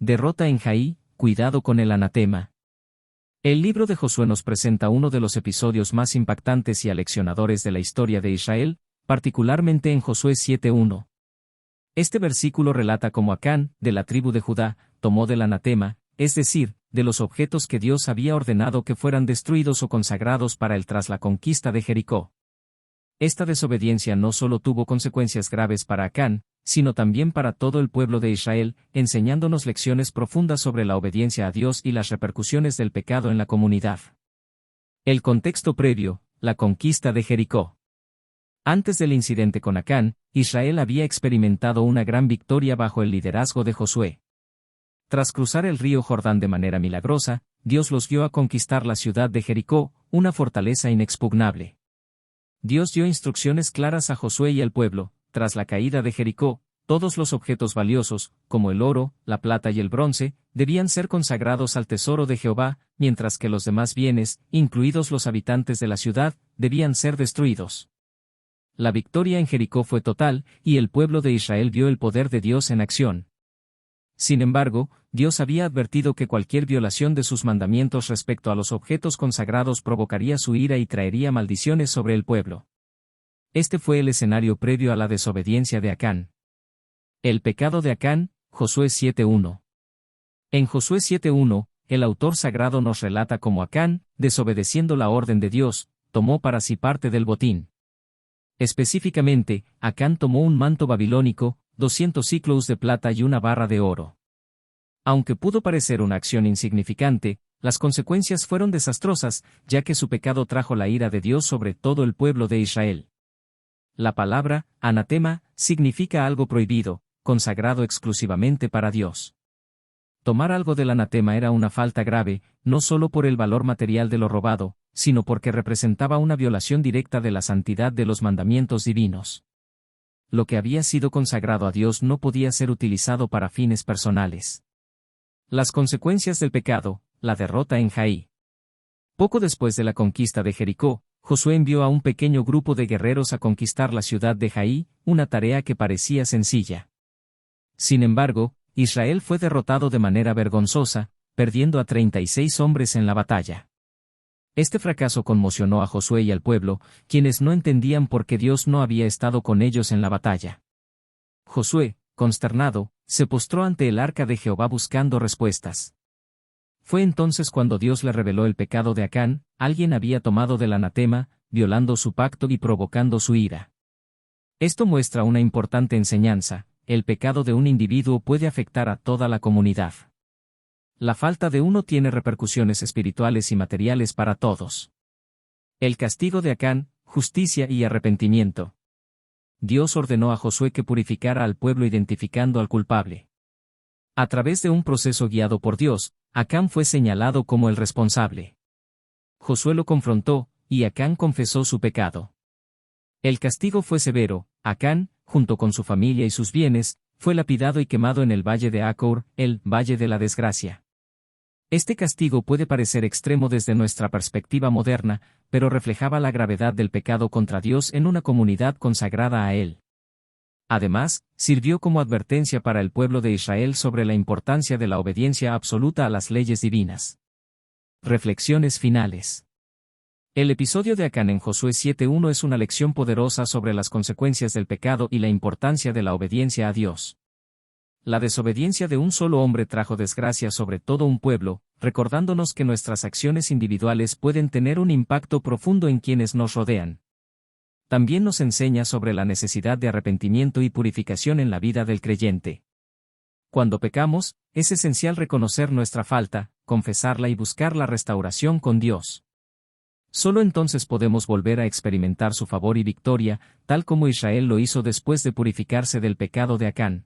Derrota en Jai, cuidado con el anatema. El libro de Josué nos presenta uno de los episodios más impactantes y aleccionadores de la historia de Israel, particularmente en Josué 7:1. Este versículo relata cómo Acán, de la tribu de Judá, tomó del anatema, es decir, de los objetos que Dios había ordenado que fueran destruidos o consagrados para él tras la conquista de Jericó. Esta desobediencia no solo tuvo consecuencias graves para Acán, sino también para todo el pueblo de Israel, enseñándonos lecciones profundas sobre la obediencia a Dios y las repercusiones del pecado en la comunidad. El contexto previo, la conquista de Jericó. Antes del incidente con Acán, Israel había experimentado una gran victoria bajo el liderazgo de Josué. Tras cruzar el río Jordán de manera milagrosa, Dios los guió a conquistar la ciudad de Jericó, una fortaleza inexpugnable. Dios dio instrucciones claras a Josué y al pueblo. Tras la caída de Jericó, todos los objetos valiosos, como el oro, la plata y el bronce, debían ser consagrados al tesoro de Jehová, mientras que los demás bienes, incluidos los habitantes de la ciudad, debían ser destruidos. La victoria en Jericó fue total, y el pueblo de Israel vio el poder de Dios en acción. Sin embargo, Dios había advertido que cualquier violación de sus mandamientos respecto a los objetos consagrados provocaría su ira y traería maldiciones sobre el pueblo. Este fue el escenario previo a la desobediencia de Acán. El pecado de Acán, Josué 7:1. En Josué 7:1, el autor sagrado nos relata cómo Acán, desobedeciendo la orden de Dios, tomó para sí parte del botín. Específicamente, Acán tomó un manto babilónico, 200 siclos de plata y una barra de oro. Aunque pudo parecer una acción insignificante, las consecuencias fueron desastrosas, ya que su pecado trajo la ira de Dios sobre todo el pueblo de Israel. La palabra, anatema, significa algo prohibido, consagrado exclusivamente para Dios. Tomar algo del anatema era una falta grave, no solo por el valor material de lo robado, sino porque representaba una violación directa de la santidad de los mandamientos divinos. Lo que había sido consagrado a Dios no podía ser utilizado para fines personales. Las consecuencias del pecado, la derrota en Jai. Poco después de la conquista de Jericó, Josué envió a un pequeño grupo de guerreros a conquistar la ciudad de Jai, una tarea que parecía sencilla. Sin embargo, Israel fue derrotado de manera vergonzosa, perdiendo a 36 hombres en la batalla. Este fracaso conmocionó a Josué y al pueblo, quienes no entendían por qué Dios no había estado con ellos en la batalla. Josué, consternado, se postró ante el arca de Jehová buscando respuestas. Fue entonces cuando Dios le reveló el pecado de Acán: alguien había tomado del anatema, violando su pacto y provocando su ira. Esto muestra una importante enseñanza: el pecado de un individuo puede afectar a toda la comunidad. La falta de uno tiene repercusiones espirituales y materiales para todos. El castigo de Acán, justicia y arrepentimiento. Dios ordenó a Josué que purificara al pueblo identificando al culpable. A través de un proceso guiado por Dios, Acán fue señalado como el responsable. Josué lo confrontó, y Acán confesó su pecado. El castigo fue severo. Acán, junto con su familia y sus bienes, fue lapidado y quemado en el valle de Acor, el valle de la desgracia. Este castigo puede parecer extremo desde nuestra perspectiva moderna, pero reflejaba la gravedad del pecado contra Dios en una comunidad consagrada a Él. Además, sirvió como advertencia para el pueblo de Israel sobre la importancia de la obediencia absoluta a las leyes divinas. Reflexiones finales. El episodio de Acán en Josué 7:1 es una lección poderosa sobre las consecuencias del pecado y la importancia de la obediencia a Dios. La desobediencia de un solo hombre trajo desgracia sobre todo un pueblo, recordándonos que nuestras acciones individuales pueden tener un impacto profundo en quienes nos rodean. También nos enseña sobre la necesidad de arrepentimiento y purificación en la vida del creyente. Cuando pecamos, es esencial reconocer nuestra falta, confesarla y buscar la restauración con Dios. Solo entonces podemos volver a experimentar su favor y victoria, tal como Israel lo hizo después de purificarse del pecado de Acán.